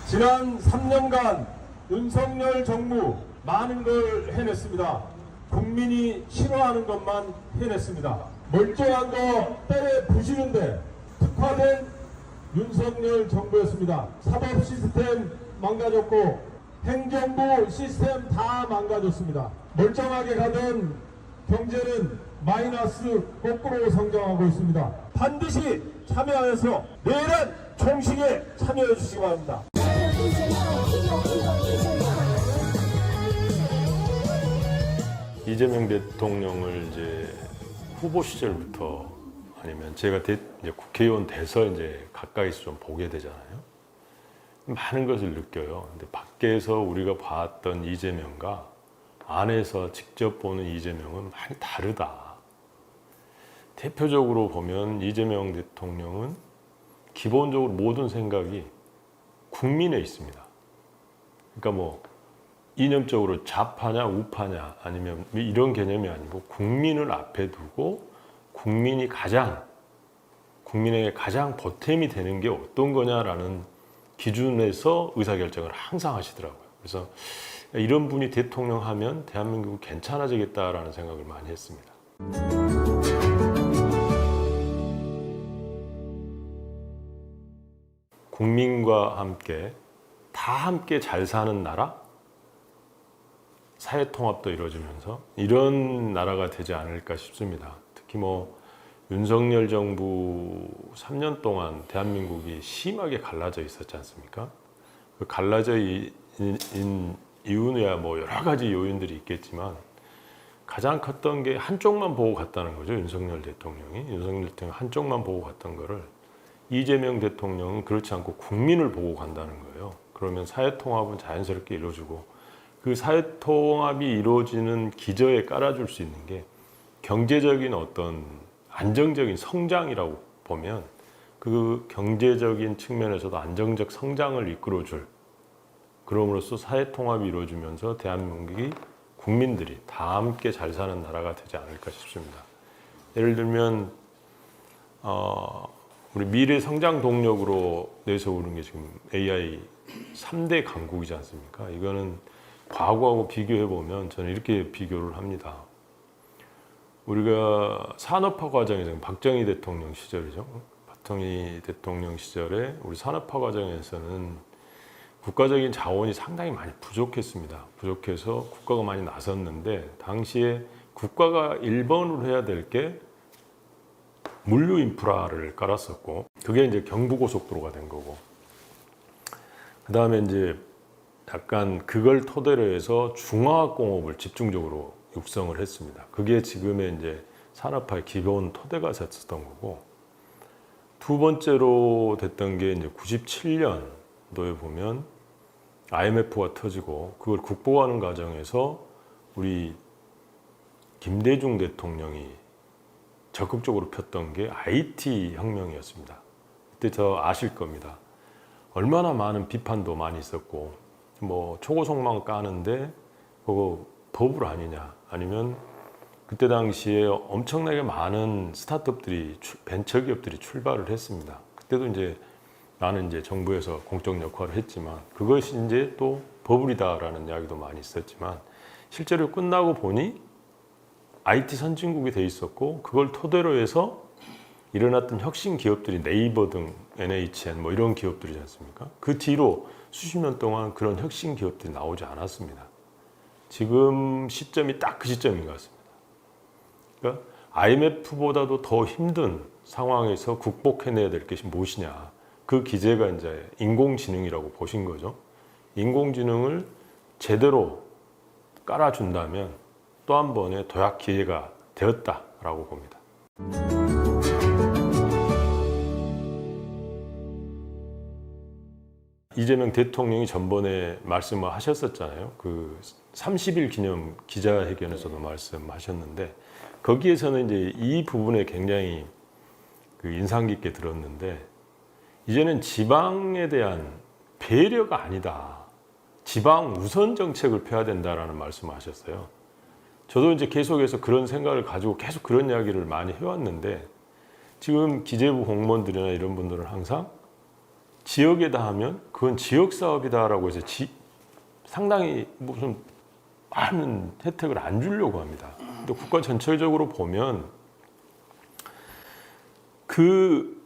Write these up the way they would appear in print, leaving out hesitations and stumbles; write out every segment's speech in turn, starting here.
지난 3년간 윤석열 정부 많은 걸 해냈습니다. 국민이 싫어하는 것만 해냈습니다. 멀쩡한 거 때려 부시는데 특화된 윤석열 정부였습니다. 사법 시스템 망가졌고 행정부 시스템 다 망가졌습니다. 멀쩡하게 가던 경제는 마이너스 거꾸로 성장하고 있습니다. 반드시 참여해서 내일은 총식에 참여해 주시기 바랍니다. 이재명 대통령을 이제 후보 시절부터 아니면 제가 이제 국회의원 돼서 이제 가까이서 좀 보게 되잖아요. 많은 것을 느껴요. 근데 밖에서 우리가 봤던 이재명과 안에서 직접 보는 이재명은 많이 다르다. 대표적으로 보면 이재명 대통령은 기본적으로 모든 생각이 국민에 있습니다. 그러니까 뭐 이념적으로 좌파냐 우파냐 아니면 이런 개념이 아니고 국민을 앞에 두고 국민에게 가장 보탬이 되는 게 어떤 거냐라는 기준에서 의사결정을 항상 하시더라고요. 그래서 이런 분이 대통령 하면 대한민국이 괜찮아지겠다라는 생각을 많이 했습니다. 국민과 함께 다 함께 잘 사는 나라? 사회통합도 이루어지면서 이런 나라가 되지 않을까 싶습니다. 특히 뭐 윤석열 정부 3년 동안 대한민국이 심하게 갈라져 있었지 않습니까? 그 갈라져 있는 이유야 뭐 여러 가지 요인들이 있겠지만 가장 컸던 게 한쪽만 보고 갔다는 거죠. 윤석열 대통령이 한쪽만 보고 갔던 거를 이재명 대통령은 그렇지 않고 국민을 보고 간다는 거예요. 그러면 사회통합은 자연스럽게 이루어지고 그 사회통합이 이루어지는 기저에 깔아줄 수 있는 게 경제적인 어떤 안정적인 성장이라고 보면 그 경제적인 측면에서도 안정적 성장을 이끌어줄 그럼으로써 사회통합이 이루어지면서 대한민국이 국민들이 다 함께 잘 사는 나라가 되지 않을까 싶습니다. 예를 들면 우리 미래 성장 동력으로 내세우는 게 지금 AI 3대 강국이지 않습니까? 이거는 과거하고 비교해 보면 저는 이렇게 비교를 합니다. 우리가 산업화 과정에서 박정희 대통령 시절이죠. 박정희 대통령 시절에 우리 산업화 과정에서는 국가적인 자원이 상당히 많이 부족했습니다. 부족해서 국가가 많이 나섰는데 당시에 국가가 1번으로 해야 될 게 물류 인프라를 깔았었고 그게 이제 경부고속도로가 된 거고 그 다음에 이제 약간 그걸 토대로 해서 중화학공업을 집중적으로 육성을 했습니다. 그게 지금의 이제 산업화의 기본 토대가 됐었던 거고 두 번째로 됐던 게 이제 97년도에 보면 IMF가 터지고 그걸 극복하는 과정에서 우리 김대중 대통령이 적극적으로 폈던 게 IT 혁명이었습니다. 그때 저 아실 겁니다. 얼마나 많은 비판도 많이 있었고 뭐 초고속망 까는데 그거 버블 아니냐 아니면 그때 당시에 엄청나게 많은 스타트업들이 벤처기업들이 출발을 했습니다. 그때도 이제 나는 이제 정부에서 공적 역할을 했지만 그것이 이제 또 버블이다라는 이야기도 많이 있었지만 실제로 끝나고 보니 IT 선진국이 돼 있었고 그걸 토대로 해서 일어났던 혁신 기업들이 네이버 등 NHN 뭐 이런 기업들이지 않습니까? 그 뒤로 수십 년 동안 그런 혁신 기업들이 나오지 않았습니다. 지금 시점이 딱 그 시점인 것 같습니다. 그러니까 IMF보다도 더 힘든 상황에서 극복해내야 될 것이 무엇이냐. 그 기제가 이제 인공지능이라고 보신 거죠. 인공지능을 제대로 깔아준다면 또 한 번의 도약 기회가 되었다라고 봅니다. 이재명 대통령이 전번에 말씀을 하셨었잖아요. 그 30일 기념 기자회견에서도 말씀하셨는데 거기에서는 이제 이 부분에 굉장히 그 인상 깊게 들었는데 이제는 지방에 대한 배려가 아니다. 지방 우선 정책을 펴야 된다라는 말씀을 하셨어요. 저도 이제 계속해서 그런 생각을 가지고 계속 그런 이야기를 많이 해왔는데 지금 기재부 공무원들이나 이런 분들은 항상 지역에다 하면 그건 지역 사업이다라고 해서 상당히 무슨 많은 혜택을 안 주려고 합니다. 근데 국가 전체적으로 보면 그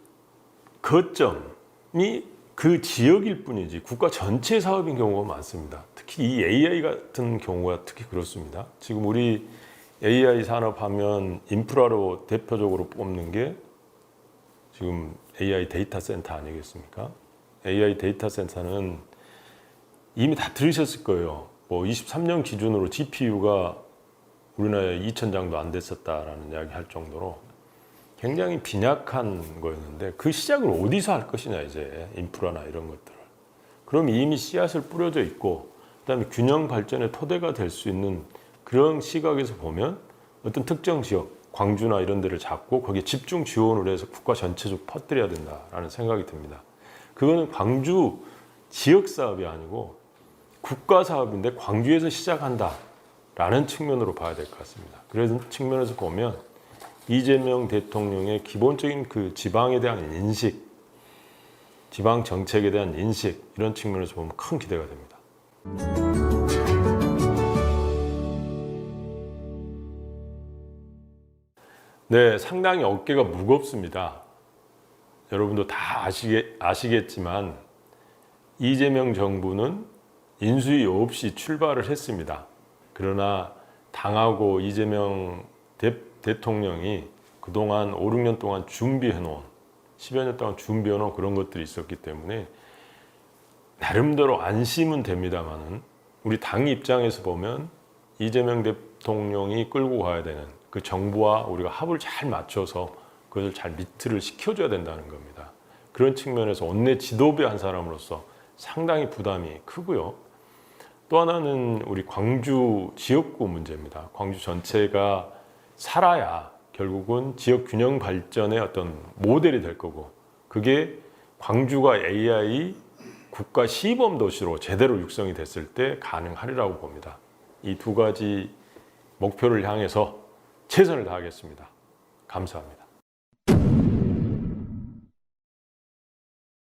거점이 그 지역일 뿐이지 국가 전체 사업인 경우가 많습니다. 특히 이 AI 같은 경우가 특히 그렇습니다. 지금 우리 AI 산업하면 인프라로 대표적으로 뽑는 게 지금 AI 데이터 센터 아니겠습니까? AI 데이터 센터는 이미 다 들으셨을 거예요. 뭐 23년 기준으로 GPU가 우리나라에 2,000장도 안 됐었다라는 이야기 할 정도로 굉장히 빈약한 거였는데 그 시작을 어디서 할 것이냐 이제 인프라나 이런 것들을. 그럼 이미 씨앗을 뿌려져 있고 그다음에 균형 발전의 토대가 될 수 있는 그런 시각에서 보면 어떤 특정 지역, 광주나 이런 데를 잡고 거기에 집중 지원을 해서 국가 전체적으로 퍼뜨려야 된다라는 생각이 듭니다. 그거는 광주 지역 사업이 아니고 국가 사업인데 광주에서 시작한다라는 측면으로 봐야 될 것 같습니다. 그래서 측면에서 보면 이재명 대통령의 기본적인 그 지방에 대한 인식, 지방 정책에 대한 인식 이런 측면에서 보면 큰 기대가 됩니다. 네, 상당히 어깨가 무겁습니다. 여러분도 다 아시겠지만 이재명 정부는 인수위 없이 출발을 했습니다. 그러나 당하고 이재명 대통령이 그동안 5, 6년 동안 준비해놓은 10여 년 동안 준비해놓은 그런 것들이 있었기 때문에 나름대로 안심은 됩니다만은 우리 당 입장에서 보면 이재명 대통령이 끌고 가야 되는 그 정부와 우리가 합을 잘 맞춰서 그것을 잘 미트를 시켜줘야 된다는 겁니다. 그런 측면에서 원내 지도부 한 사람으로서 상당히 부담이 크고요. 또 하나는 우리 광주 지역구 문제입니다. 광주 전체가 살아야 결국은 지역 균형 발전의 어떤 모델이 될 거고 그게 광주가 AI 국가 시범 도시로 제대로 육성이 됐을 때 가능하리라고 봅니다. 이 두 가지 목표를 향해서 최선을 다하겠습니다. 감사합니다.